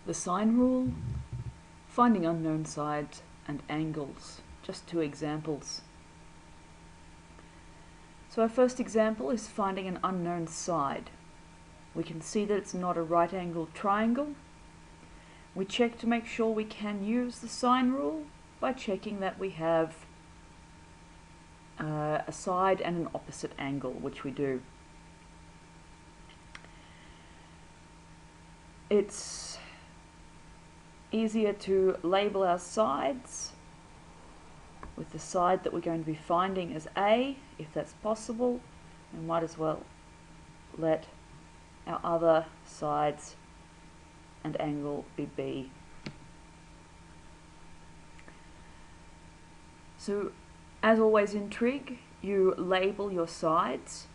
The sine rule, finding unknown sides and angles. Just two examples. So our first example is finding an unknown side. We can see that it's not a right-angled triangle. We check to make sure we can use the sine rule by checking that we have a side and an opposite angle, which we do. It's easier to label our sides with the side that we're going to be finding as A, if that's possible. We might as well let our other sides and angle be B. So, as always in trig, you label your sides.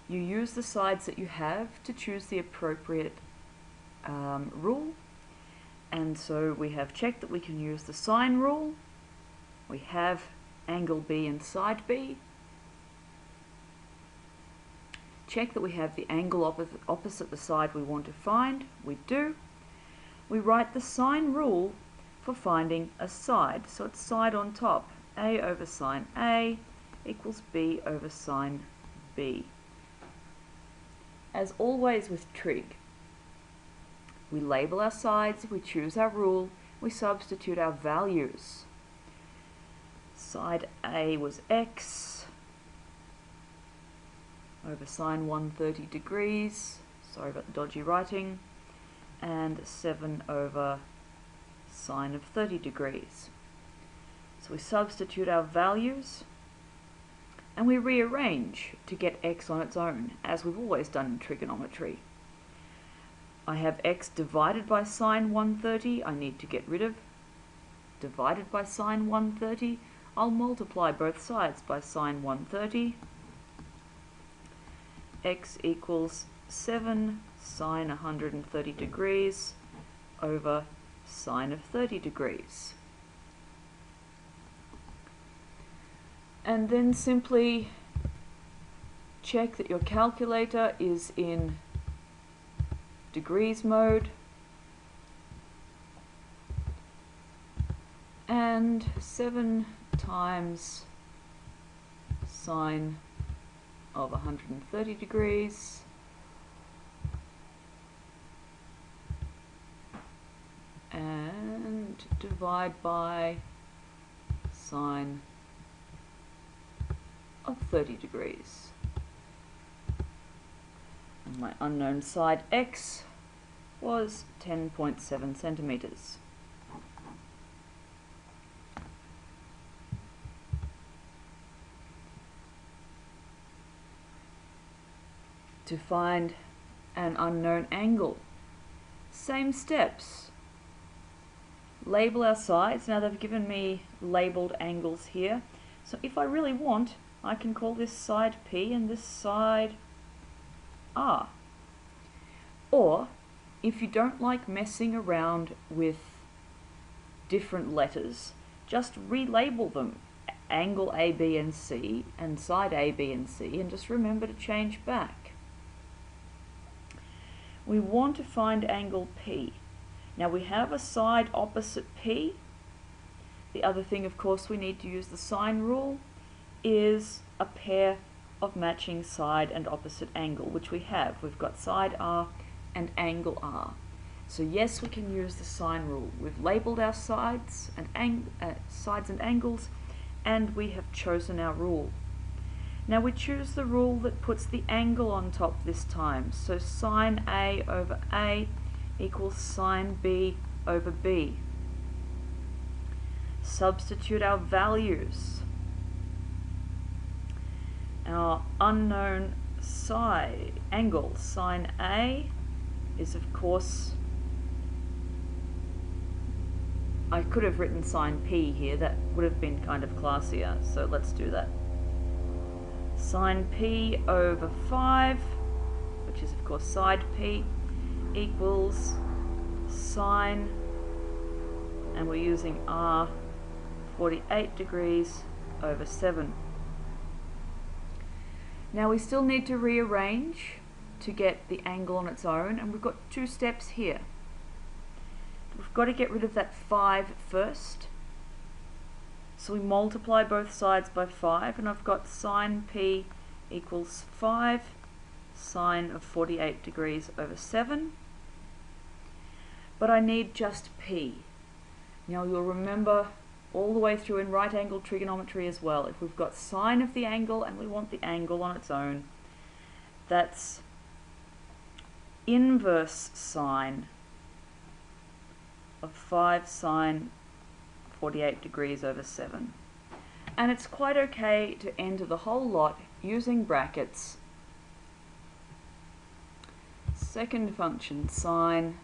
You use the sides that you have to choose the appropriate rule. And so we have checked that we can use the sine rule. We have angle B and side B. Check that we have the angle opposite the side we want to find. We do. We write the sine rule for finding a side. So it's side on top. A over sine A equals B over sine B. As always with trig, we label our sides, we choose our rule, we substitute our values. Side A was x over sine 130 degrees, sorry about the dodgy writing, and 7 over sine of 30 degrees. So we substitute our values and we rearrange to get x on its own, as we've always done in trigonometry. I have x divided by sine 130, I need to get rid of divided by sine 130. I'll multiply both sides by sine 130. X equals 7 sine 130 degrees over sine of 30 degrees. And then simply check that your calculator is in degrees mode, and 7 times sine of 130 degrees and divide by sine of 30 degrees. And my unknown side x was 10.7 centimeters. To find an unknown angle, same steps. Label our sides. Now they've given me labeled angles here. So if I really want, I can call this side P and this side R. Or, if you don't like messing around with different letters, just relabel them. Angle A, B and C and side A, B and C, and just remember to change back. We want to find angle P. Now we have a side opposite P. The other thing, of course, we need to use the sine rule is a pair of matching side and opposite angle, which we have. We've got side R and angle R. So yes, we can use the sine rule. We've labeled our sides and angles, and we have chosen our rule. Now we choose the rule that puts the angle on top this time. So sine A over A equals sine B over B. Substitute our values. Our unknown side angle, sine A, is of course, I could have written sine P here, that would have been kind of classier, so let's do that. Sine P over 5, which is of course side P, equals sine, and we're using R, 48 degrees over 7. Now we still need to rearrange to get the angle on its own, and we've got two steps here. got to get rid of that 5 first. So we multiply both sides by 5, and I've got sine p equals 5 sine of 48 degrees over 7. But I need just p. Now you'll remember all the way through in right angle trigonometry as well, if we've got sine of the angle and we want the angle on its own, that's inverse sine of 5 sine 48 degrees over 7. And it's quite okay to enter the whole lot using brackets. Second function, sine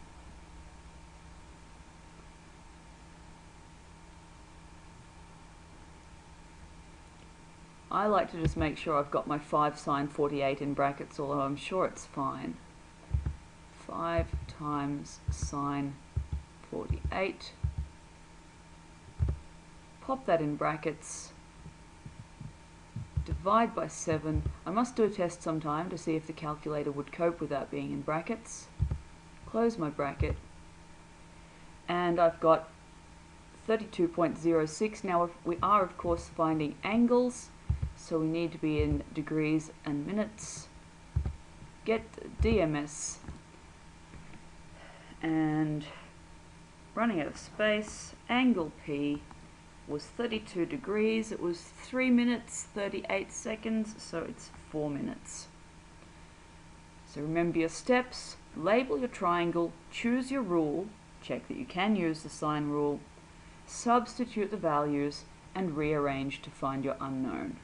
I like to just make sure I've got my 5 sine 48 in brackets, although I'm sure it's fine. 5 times sine 48. Pop that in brackets. Divide by 7. I must do a test sometime to see if the calculator would cope with that being in brackets. Close my bracket. And I've got 32.06. Now we are of course finding angles, so we need to be in degrees and minutes. Get DMS. And running out of space, angle P was 32 degrees. It was 3 minutes 38 seconds, so it's 4 minutes. So remember your steps, label your triangle, choose your rule, check that you can use the sine rule, substitute the values, and rearrange to find your unknown.